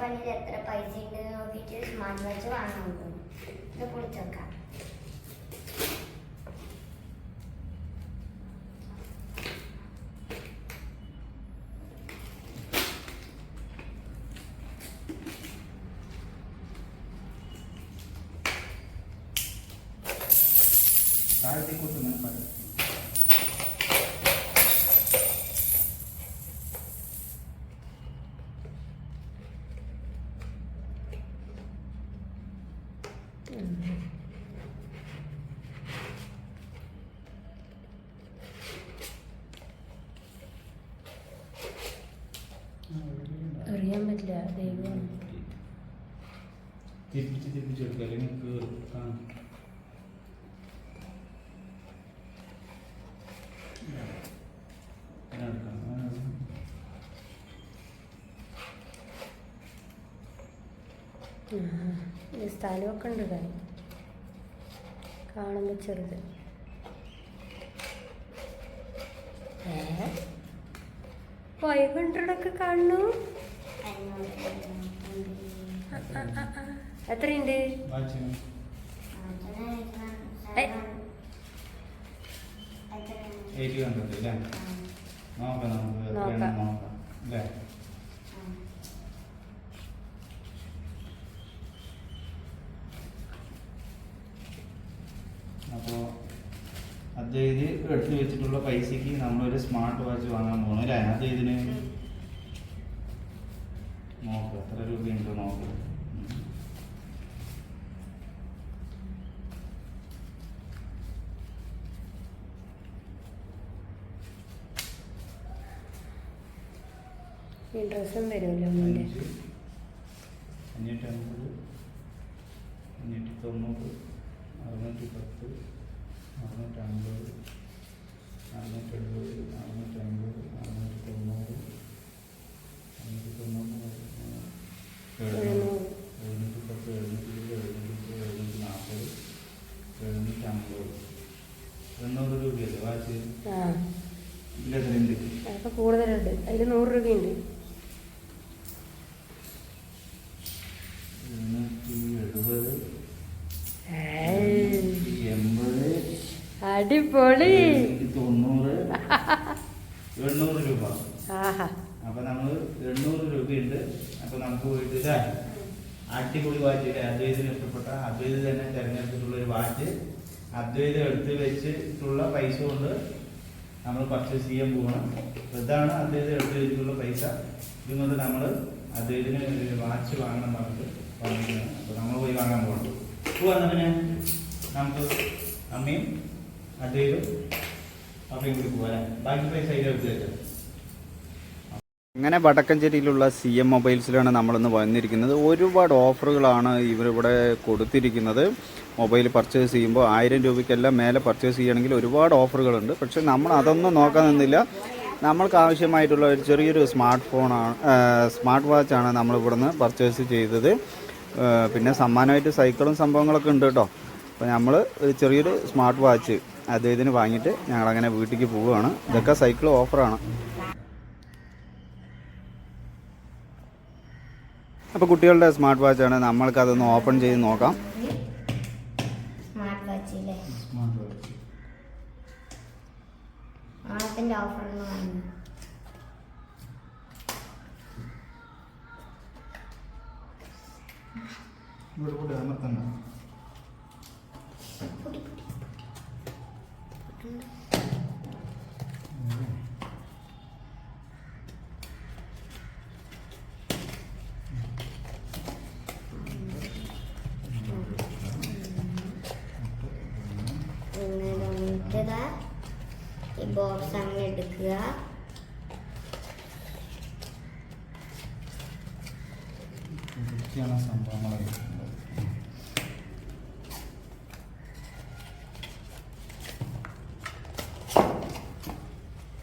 ഫണ്ടിൽ എത്ര പൈസ ഉണ്ടെന്ന് നോക്കിയിട്ട് സ്മാർട്ട് വാച്ച് വാങ്ങാൻ നോക്കുന്നു. ഇത് പൊളിച്ചേക്കാം. താഴത്തേക്ക് കൂട്ടുന്നു. അറിയാൻ പറ്റില്ല. ദൈവം തിരിപ്പിച്ചെടുക്കുക അല്ലെങ്കിൽ സ്ഥലമൊക്കെ ഉണ്ട് കാര്യം കാണുമ്പോൾ ചെറുത്. 500 ഒക്കെ കാണുന്നു. എത്രയുണ്ട്? അപ്പോൾ അദ്ദേഹത്തിന് എടുത്തു വെച്ചിട്ടുള്ള പൈസക്ക് നമ്മളൊരു സ്മാർട്ട് വാച്ച് വാങ്ങാൻ പോകണം അല്ലേ? അദ്ദേഹത്തിന് നോക്കുക എത്ര രൂപയുണ്ട് നോക്കുക. ഈ ഡ്രസ്സും വരുമല്ലോ മുന്നേ. 550, 590, 610, 650, 670, 650, 690, 590, 710, 720, 740, 750 രൂപയല്ലേ വാച്ച്? ഇതിലെത്രയുണ്ട്? അതൊക്കെ കൂടുതലുണ്ട്. അതിൽ 100 രൂപയുണ്ട്. 770, 80, അടിപൊളി. 90, 800 രൂപ. ആഹാ. അപ്പൊ നമ്മള് 800 രൂപയുണ്ട്. അപ്പൊ നമുക്ക് പോയിട്ട് ഇതാ അടിപൊളി വാച്ച് അദ്വൈതിന് ഇഷ്ടപ്പെട്ട അദ്വൈത് തന്നെ തിരഞ്ഞെടുത്തിട്ടുള്ള ഒരു വാച്ച് അദ്വൈത് എടുത്ത് വെച്ചിട്ടുള്ള പൈസ കൊണ്ട് നമ്മൾ പർച്ചേസ് ചെയ്യാൻ പോകണം. ഇതാണ് അദ്വൈത് എടുത്ത് വെച്ചിട്ടുള്ള പൈസ. ഇതുകൊണ്ട് നമ്മൾ അദ്വൈതിന് ഒരു വാച്ച് വാങ്ങണം പറഞ്ഞിട്ട് പറഞ്ഞിരിക്കുകയാണ്. അപ്പൊ നമ്മൾ പോയി വാങ്ങാൻ പോകണം. പോവാന്ന് പിന്നെ നമുക്ക് അമ്മയും അദ്വൈതും അപ്പയും കൂടി പോകാൻ ബാക്കി പൈസ അതിൽ എടുത്ത് വെച്ചത്. അങ്ങനെ വടക്കഞ്ചേരിയിലുള്ള CM മൊബൈൽസിലാണ് നമ്മളിന്ന് വന്നിരിക്കുന്നത്. ഒരുപാട് ഓഫറുകളാണ് ഇവരിവിടെ കൊടുത്തിരിക്കുന്നത്. മൊബൈൽ പർച്ചേസ് ചെയ്യുമ്പോൾ 1000 രൂപയ്ക്കെല്ലാം മേലെ പർച്ചേസ് ചെയ്യണമെങ്കിൽ ഒരുപാട് ഓഫറുകളുണ്ട്. പക്ഷേ നമ്മൾ അതൊന്നും നോക്കാൻ നിന്നില്ല. നമ്മൾക്ക് ആവശ്യമായിട്ടുള്ള ഒരു ചെറിയൊരു സ്മാർട്ട് വാച്ചാണ് നമ്മളിവിടുന്ന് പർച്ചേസ് ചെയ്തത്. പിന്നെ സമ്മാനമായിട്ട് സൈക്കിളും സംഭവങ്ങളൊക്കെ ഉണ്ട് കേട്ടോ. അപ്പോൾ നമ്മൾ ഒരു ചെറിയൊരു സ്മാർട്ട് വാച്ച് അദ്ദേഹത്തിന് വാങ്ങിയിട്ട് ഞങ്ങളങ്ങനെ വീട്ടിലേക്ക് പോവുകയാണ്. ഇതൊക്കെ സൈക്കിൾ ഓഫറാണ്. അപ്പോൾ കുട്ടികളുടെ സ്മാർട്ട് വാച്ചാണ്. നമ്മൾക്ക് അതൊന്ന് ഓപ്പൺ ചെയ്ത് നോക്കാം. സ്മാർട്ട് വാച്ച് അല്ലേ? ഓണത്തിൻ്റെ ഓഫറിന് വാങ്ങി. ഈ ബോക്സ് അങ്ങനെ എടുക്കുക.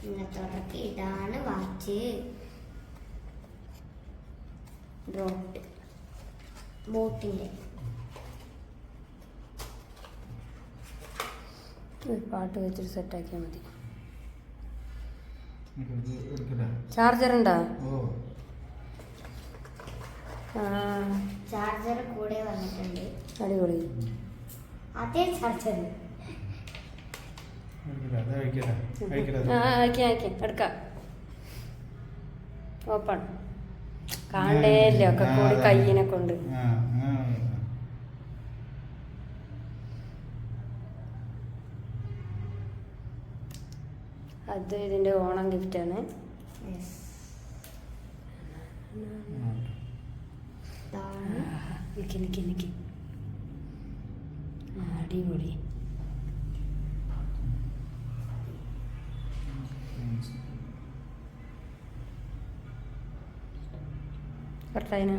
ഇന്നത്തോടൊക്കെ ഇതാണ് വാച്ച്. ബോട്ടിൻ്റെ പാട്ട് വെച്ചിട്ട് സെറ്റാക്കിയാൽ മതി. ചാർജർ ഉണ്ടോ? ആ ചാർജർ കൂടെ വന്നിട്ടുണ്ട്. അടിപൊളി. അതേ ചാർജർ. അത് കഴിക്കട്ടെ കഴിക്കട്ടെ. ആക്കി എടുക്കാം. ഓപ്പൺ കാണണ്ടേല്ലേ ഒക്കെ കൂടി കയ്യിനെ കൊണ്ട്. അത് ഇതിന്റെ ഓണം ഗിഫ്റ്റാണ്. നിക്ക് അടിപൊളി. കറക്റ്റായിന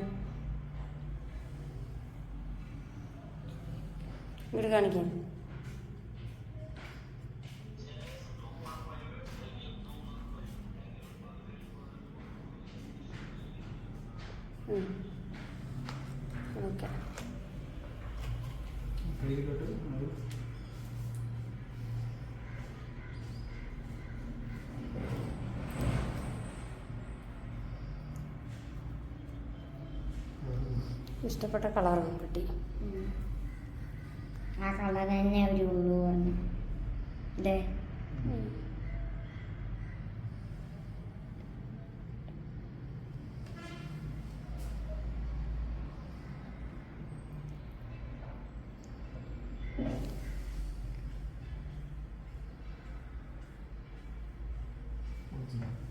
ഇങ്ങോട്ട് കാണിക്കാൻ. ഓക്കെ. ഇഷ്ടപ്പെട്ട കളറാണ് കിട്ടി. ആ കളർ തന്നെ ഒരു ഉള്ളു പറഞ്ഞു. അതെ. Mm-hmm.